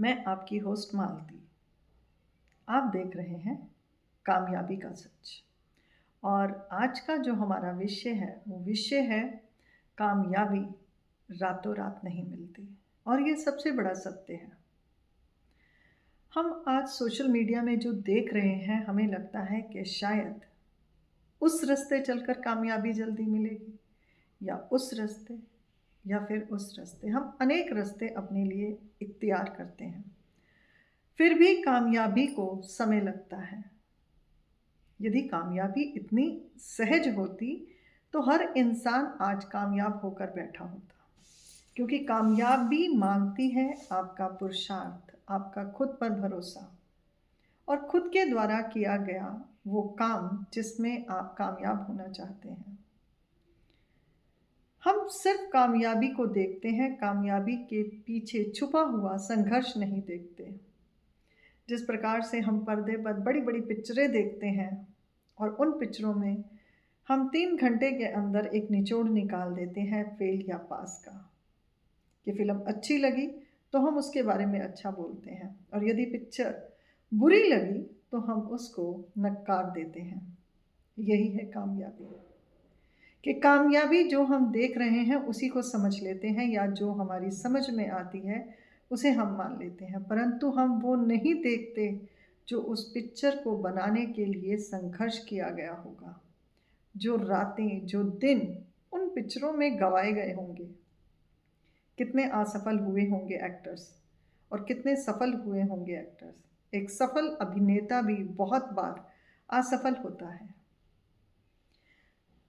मैं आपकी होस्ट मालती। आप देख रहे हैं कामयाबी का सच। और आज का जो हमारा विषय है वो विषय है कामयाबी रातों रात नहीं मिलती। और ये सबसे बड़ा सत्य है। हम आज सोशल मीडिया में जो देख रहे हैं हमें लगता है कि शायद उस रास्ते चलकर कामयाबी जल्दी मिलेगी, या उस रास्ते, या फिर उस रास्ते। हम अनेक रास्ते अपने लिए इख्तियार करते हैं, फिर भी कामयाबी को समय लगता है। यदि कामयाबी इतनी सहज होती तो हर इंसान आज कामयाब होकर बैठा होता, क्योंकि कामयाबी मांगती है आपका पुरुषार्थ, आपका खुद पर भरोसा और खुद के द्वारा किया गया वो काम जिसमें आप कामयाब होना चाहते हैं। हम सिर्फ कामयाबी को देखते हैं, कामयाबी के पीछे छुपा हुआ संघर्ष नहीं देखते। जिस प्रकार से हम पर्दे पर बड़ी बड़ी पिक्चरें देखते हैं और उन पिक्चरों में हम 3 घंटे के अंदर एक निचोड़ निकाल देते हैं फेल या पास का, कि फिल्म अच्छी लगी तो हम उसके बारे में अच्छा बोलते हैं, और यदि पिक्चर बुरी लगी तो हम उसको नकार देते हैं। यही है कामयाबी, कि कामयाबी जो हम देख रहे हैं उसी को समझ लेते हैं, या जो हमारी समझ में आती है उसे हम मान लेते हैं, परंतु हम वो नहीं देखते जो उस पिक्चर को बनाने के लिए संघर्ष किया गया होगा, जो रातें, जो दिन उन पिक्चरों में गवाए गए होंगे। कितने असफल हुए होंगे एक्टर्स और कितने सफल हुए होंगे एक्टर्स। एक सफल अभिनेता भी बहुत बार असफल होता है।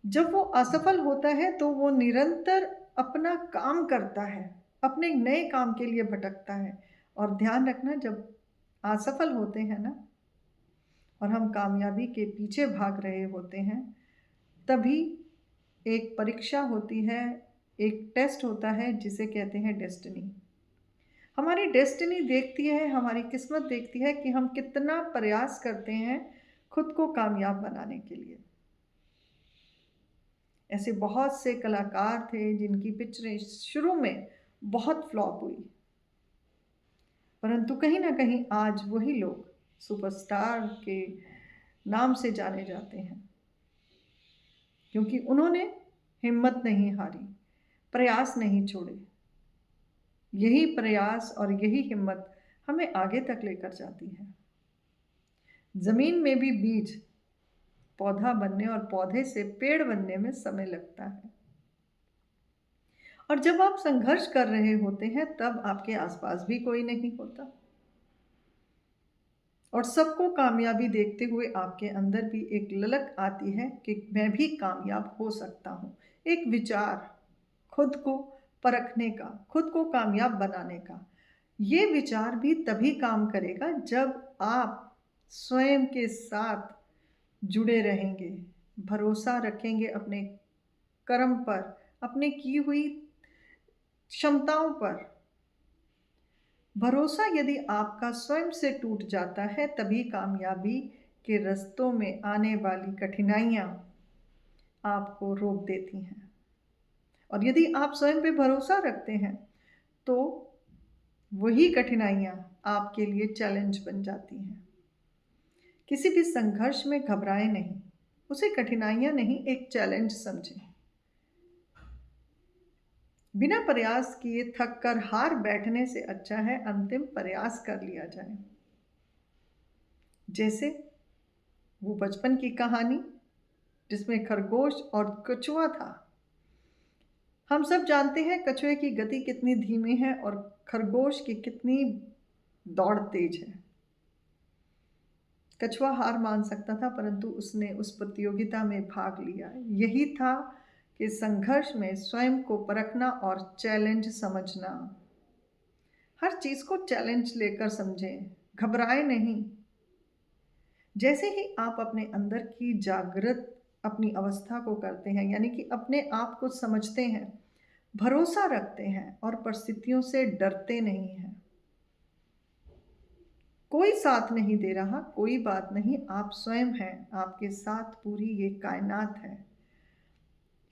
जब वो असफल होता है तो वो निरंतर अपना काम करता है, अपने नए काम के लिए भटकता है। और ध्यान रखना, जब असफल होते हैं ना और हम कामयाबी के पीछे भाग रहे होते हैं, तभी एक परीक्षा होती है, एक टेस्ट होता है जिसे कहते हैं डेस्टिनी। हमारी डेस्टिनी देखती है, हमारी किस्मत देखती है कि हम कितना प्रयास करते हैं खुद को कामयाब बनाने के लिए। ऐसे बहुत से कलाकार थे जिनकी पिक्चरें शुरू में बहुत फ्लॉप हुई, परंतु कहीं ना कहीं आज वही लोग सुपरस्टार के नाम से जाने जाते हैं, क्योंकि उन्होंने हिम्मत नहीं हारी, प्रयास नहीं छोड़े। यही प्रयास और यही हिम्मत हमें आगे तक लेकर जाती है। जमीन में भी बीज पौधा बनने और पौधे से पेड़ बनने में समय लगता है। और जब आप संघर्ष कर रहे होते हैं तब आपके आसपास भी कोई नहीं होता, और सबको कामयाबी देखते हुए आपके अंदर भी एक ललक आती है कि मैं भी कामयाब हो सकता हूँ। एक विचार, खुद को परखने का, खुद को कामयाब बनाने का। ये विचार भी तभी काम करेगा जब आप स्वयं के साथ जुड़े रहेंगे, भरोसा रखेंगे अपने कर्म पर, अपने की हुई क्षमताओं पर। भरोसा यदि आपका स्वयं से टूट जाता है तभी कामयाबी के रास्तों में आने वाली कठिनाइयाँ आपको रोक देती हैं। और यदि आप स्वयं पे भरोसा रखते हैं तो वही कठिनाइयाँ आपके लिए चैलेंज बन जाती हैं। किसी भी संघर्ष में घबराए नहीं, उसे कठिनाइयाँ नहीं, एक चैलेंज समझें। बिना प्रयास किए थक कर हार बैठने से अच्छा है अंतिम प्रयास कर लिया जाए। जैसे वो बचपन की कहानी जिसमें खरगोश और कछुआ था। हम सब जानते हैं कछुए की गति कितनी धीमी है और खरगोश की कितनी दौड़ तेज है। कछुआ हार मान सकता था, परंतु उसने उस प्रतियोगिता में भाग लिया। यही था कि संघर्ष में स्वयं को परखना और चैलेंज समझना। हर चीज को चैलेंज लेकर समझें, घबराए नहीं। जैसे ही आप अपने अंदर की जागृत अपनी अवस्था को करते हैं, यानी कि अपने आप को समझते हैं, भरोसा रखते हैं और परिस्थितियों से डरते नहीं हैं। कोई साथ नहीं दे रहा, कोई बात नहीं, आप स्वयं हैं, आपके साथ पूरी ये कायनात है।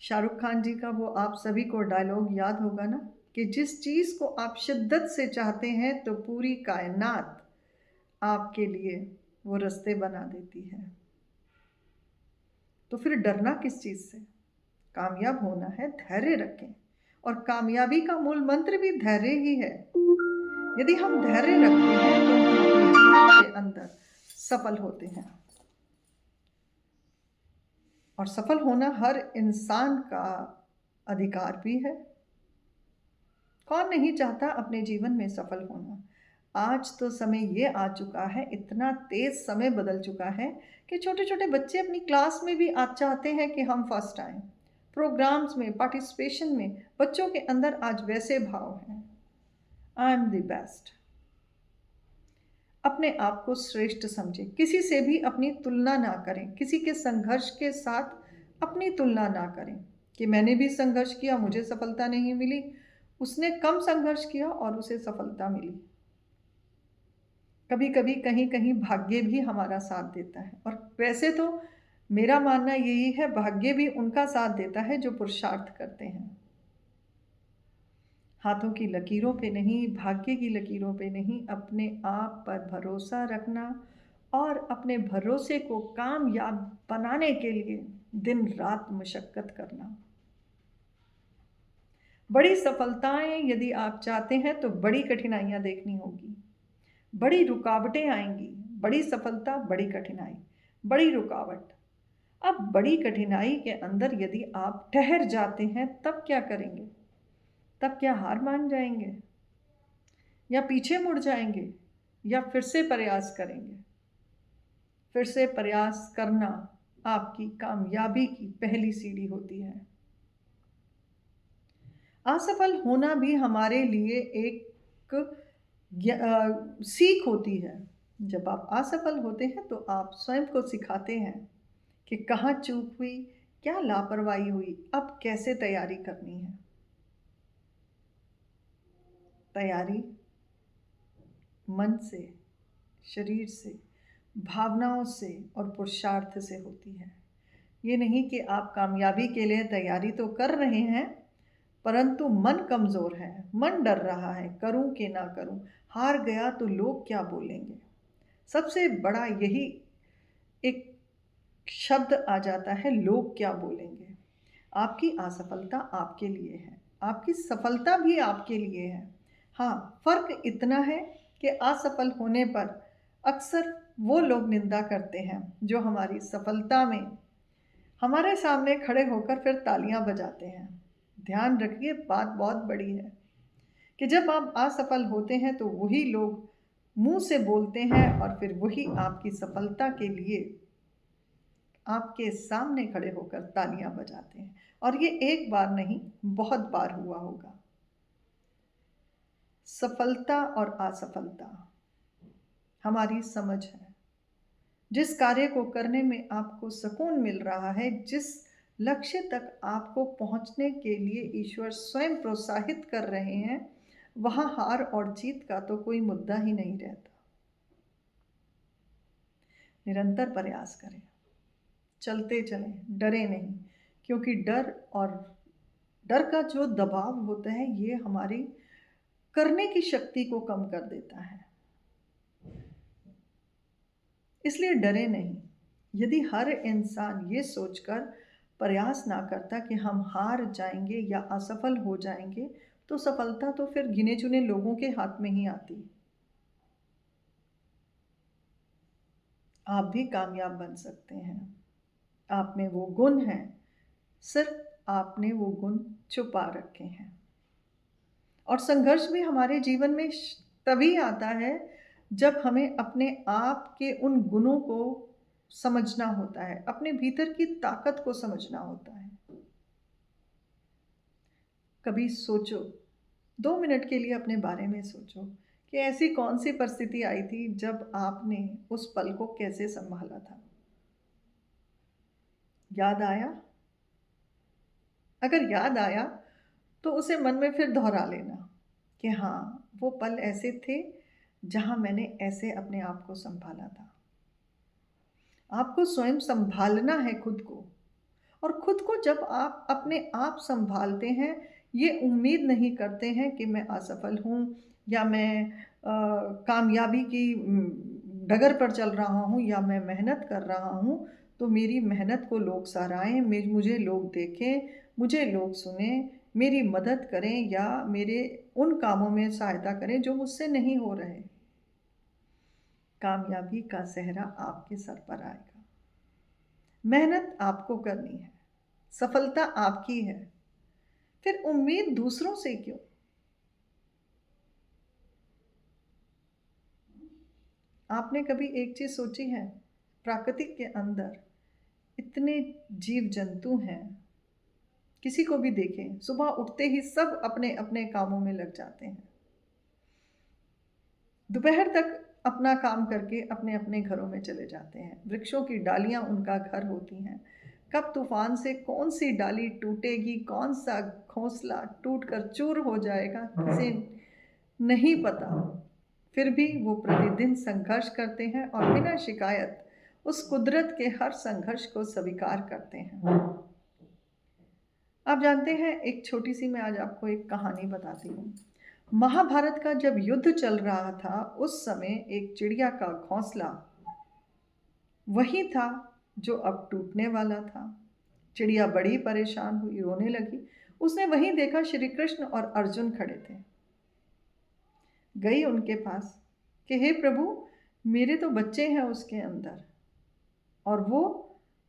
शाहरुख खान जी का वो आप सभी को डायलॉग याद होगा ना, कि जिस चीज़ को आप शिद्दत से चाहते हैं तो पूरी कायनात आपके लिए वो रास्ते बना देती है। तो फिर डरना किस चीज़ से? कामयाब होना है, धैर्य रखें। और कामयाबी का मूल मंत्र भी धैर्य ही है। यदि हम धैर्य रखते हैं तो हम अपने जीवन के अंदर सफल होते हैं। और सफल होना हर इंसान का अधिकार भी है। कौन नहीं चाहता अपने जीवन में सफल होना? आज तो समय ये आ चुका है, इतना तेज समय बदल चुका है कि छोटे छोटे बच्चे अपनी क्लास में भी आज चाहते हैं कि हम फर्स्ट आएं। प्रोग्राम्स में पार्टिसिपेशन में बच्चों के अंदर आज वैसे भाव हैं, आई एम द बेस्ट। अपने आप को श्रेष्ठ समझें, किसी से भी अपनी तुलना ना करें, किसी के संघर्ष के साथ अपनी तुलना ना करें कि मैंने भी संघर्ष किया, मुझे सफलता नहीं मिली, उसने कम संघर्ष किया और उसे सफलता मिली। कभी कभी कहीं कहीं भाग्य भी हमारा साथ देता है। और वैसे तो मेरा मानना यही है, भाग्य भी उनका साथ देता है जो पुरुषार्थ करते हैं। हाथों की लकीरों पे नहीं, भाग्य की लकीरों पे नहीं, अपने आप पर भरोसा रखना और अपने भरोसे को कामयाब बनाने के लिए दिन रात मशक्कत करना। बड़ी सफलताएं यदि आप चाहते हैं तो बड़ी कठिनाइयां देखनी होगी, बड़ी रुकावटें आएंगी। बड़ी सफलता, बड़ी कठिनाई, बड़ी रुकावट। अब बड़ी कठिनाई के अंदर यदि आप ठहर जाते हैं तब क्या करेंगे? तब क्या हार मान जाएंगे या पीछे मुड़ जाएंगे या फिर से प्रयास करेंगे? फिर से प्रयास करना आपकी कामयाबी की पहली सीढ़ी होती है। असफल होना भी हमारे लिए एक सीख होती है। जब आप असफल होते हैं तो आप स्वयं को सिखाते हैं कि कहाँ चूक हुई, क्या लापरवाही हुई, अब कैसे तैयारी करनी है। तैयारी मन से, शरीर से, भावनाओं से और पुरुषार्थ से होती है। ये नहीं कि आप कामयाबी के लिए तैयारी तो कर रहे हैं परंतु मन कमज़ोर है, मन डर रहा है, करूं कि ना करूं, हार गया तो लोग क्या बोलेंगे। सबसे बड़ा यही एक शब्द आ जाता है, लोग क्या बोलेंगे। आपकी असफलता आपके लिए है, आपकी सफलता भी आपके लिए है। हाँ, फ़र्क इतना है कि असफल होने पर अक्सर वो लोग निंदा करते हैं जो हमारी सफलता में हमारे सामने खड़े होकर फिर तालियां बजाते हैं। ध्यान रखिए, बात बहुत बड़ी है कि जब आप असफल होते हैं तो वही लोग मुंह से बोलते हैं और फिर वही आपकी सफलता के लिए आपके सामने खड़े होकर तालियां बजाते हैं। और ये एक बार नहीं, बहुत बार हुआ होगा। सफलता और असफलता हमारी समझ है। जिस कार्य को करने में आपको सुकून मिल रहा है, जिस लक्ष्य तक आपको पहुंचने के लिए ईश्वर स्वयं प्रोत्साहित कर रहे हैं, वहां हार और जीत का तो कोई मुद्दा ही नहीं रहता। निरंतर प्रयास करें, चलते चलें, डरे नहीं, क्योंकि डर का जो दबाव होता है ये हमारी करने की शक्ति को कम कर देता है। इसलिए डरे नहीं। यदि हर इंसान ये सोचकर प्रयास ना करता कि हम हार जाएंगे या असफल हो जाएंगे, तो सफलता तो फिर गिने चुने लोगों के हाथ में ही आती। आप भी कामयाब बन सकते हैं। आप में वो गुण हैं, सिर्फ आपने वो गुण छुपा रखे हैं। और संघर्ष भी हमारे जीवन में तभी आता है जब हमें अपने आप के उन गुणों को समझना होता है, अपने भीतर की ताकत को समझना होता है। कभी सोचो, 2 मिनट के लिए अपने बारे में सोचो कि ऐसी कौन सी परिस्थिति आई थी जब आपने उस पल को कैसे संभाला था। याद आया? अगर याद आया तो उसे मन में फिर दोहरा लेना कि हाँ, वो पल ऐसे थे जहाँ मैंने ऐसे अपने आप को संभाला था। आपको स्वयं संभालना है खुद को। और खुद को जब आप अपने आप संभालते हैं, ये उम्मीद नहीं करते हैं कि मैं असफल हूँ या मैं कामयाबी की डगर पर चल रहा हूँ या मैं मेहनत कर रहा हूँ तो मेरी मेहनत को लोग सराहें, मुझे लोग देखें, मुझे लोग सुनें, मेरी मदद करें या मेरे उन कामों में सहायता करें जो मुझसे नहीं हो रहे। कामयाबी का सेहरा आपके सर पर आएगा। मेहनत आपको करनी है, सफलता आपकी है, फिर उम्मीद दूसरों से क्यों? आपने कभी एक चीज सोची है, प्रकृति के अंदर इतने जीव जंतु हैं, किसी को भी देखें सुबह उठते ही सब अपने अपने कामों में लग जाते हैं, दोपहर तक अपना काम करके अपने अपने घरों में चले जाते हैं। वृक्षों की डालियां उनका घर होती हैं। कब तूफान से कौन सी डाली टूटेगी, कौन सा घोंसला टूट कर चूर हो जाएगा, किसे नहीं पता। फिर भी वो प्रतिदिन संघर्ष करते हैं और बिना शिकायत उस कुदरत के हर संघर्ष को स्वीकार करते हैं। आप जानते हैं, एक छोटी सी मैं आज आपको एक कहानी बताती हूँ। महाभारत का जब युद्ध चल रहा था उस समय एक चिड़िया का घोंसला वही था जो अब टूटने वाला था। चिड़िया बड़ी परेशान हुई, रोने लगी। उसने वहीं देखा श्री कृष्ण और अर्जुन खड़े थे। गई उनके पास कि हे प्रभु, मेरे तो बच्चे हैं उसके अंदर और वो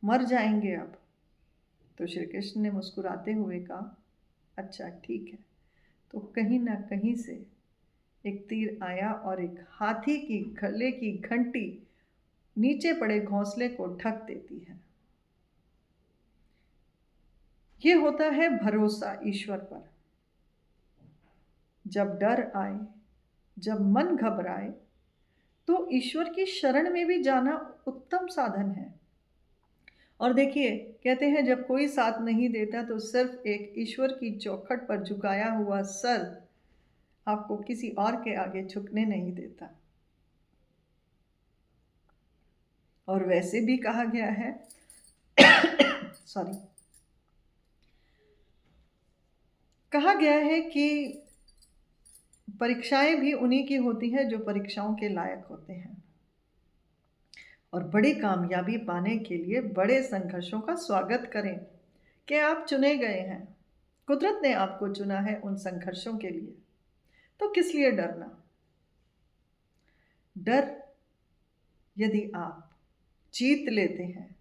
मर जाएंगे अब। तो श्री कृष्ण ने मुस्कुराते हुए कहा, अच्छा ठीक है। तो कहीं ना कहीं से एक तीर आया और एक हाथी की गले की घंटी नीचे पड़े घोंसले को ढक देती है। ये होता है भरोसा ईश्वर पर। जब डर आए, जब मन घबराए, तो ईश्वर की शरण में भी जाना उत्तम साधन है। और देखिए, कहते हैं जब कोई साथ नहीं देता तो सिर्फ एक ईश्वर की चौखट पर झुकाया हुआ सर आपको किसी और के आगे झुकने नहीं देता। और वैसे भी कहा गया है सॉरी कहा गया है कि परीक्षाएं भी उन्हीं की होती हैं जो परीक्षाओं के लायक होते हैं। और बड़ी कामयाबी पाने के लिए बड़े संघर्षों का स्वागत करें कि आप चुने गए हैं। कुदरत ने आपको चुना है उन संघर्षों के लिए, तो किस लिए डरना? डर यदि आप जीत लेते हैं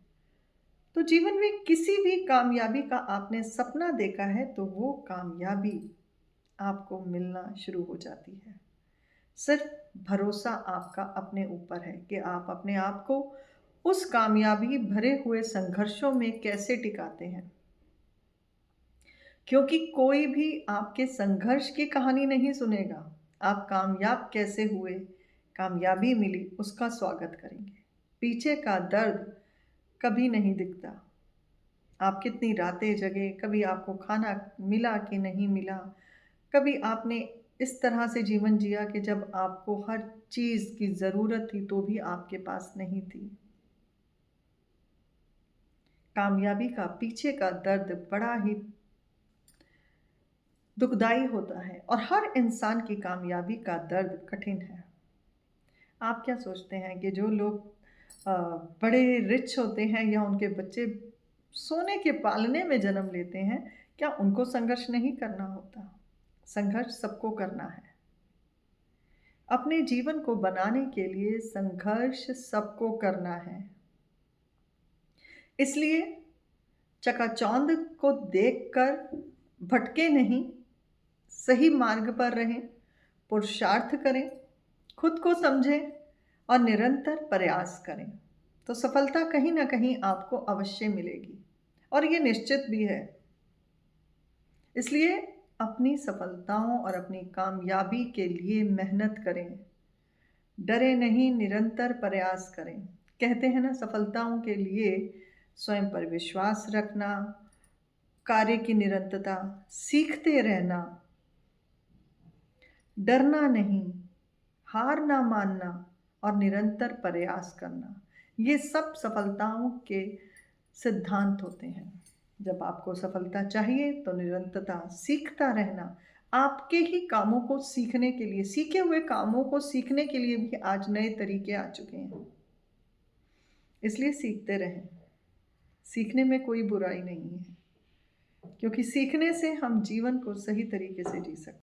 तो जीवन में किसी भी कामयाबी का आपने सपना देखा है तो वो कामयाबी आपको मिलना शुरू हो जाती है। सिर्फ भरोसा आपका अपने ऊपर है कि आप अपने आप को उस कामयाबी भरे हुए संघर्षों में कैसे टिकाते हैं। क्योंकि कोई भी आपके संघर्ष की कहानी नहीं सुनेगा। आप कामयाब कैसे हुए, कामयाबी मिली, उसका स्वागत करेंगे। पीछे का दर्द कभी नहीं दिखता। आप कितनी रातें जगे, कभी आपको खाना मिला कि नहीं मिला, कभी आपने इस तरह से जीवन जिया कि जब आपको हर चीज़ की ज़रूरत थी तो भी आपके पास नहीं थी। कामयाबी का पीछे का दर्द बड़ा ही दुखदाई होता है और हर इंसान की कामयाबी का दर्द कठिन है। आप क्या सोचते हैं कि जो लोग बड़े रिच होते हैं या उनके बच्चे सोने के पालने में जन्म लेते हैं, क्या उनको संघर्ष नहीं करना होता? संघर्ष सबको करना है। अपने जीवन को बनाने के लिए संघर्ष सबको करना है। इसलिए चकाचौंध को देखकर भटके नहीं, सही मार्ग पर रहें, पुरुषार्थ करें, खुद को समझें और निरंतर प्रयास करें तो सफलता कहीं ना कहीं आपको अवश्य मिलेगी और ये निश्चित भी है। इसलिए अपनी सफलताओं और अपनी कामयाबी के लिए मेहनत करें, डरे नहीं, निरंतर प्रयास करें। कहते हैं ना, सफलताओं के लिए स्वयं पर विश्वास रखना, कार्य की निरंतरता, सीखते रहना, डरना नहीं, हार ना मानना और निरंतर प्रयास करना, ये सब सफलताओं के सिद्धांत होते हैं। जब आपको सफलता चाहिए तो निरंतरता सीखता रहना, आपके ही कामों को सीखने के लिए, सीखे हुए कामों को सीखने के लिए भी आज नए तरीके आ चुके हैं। इसलिए सीखते रहें। सीखने में कोई बुराई नहीं है, क्योंकि सीखने से हम जीवन को सही तरीके से जी सकते हैं।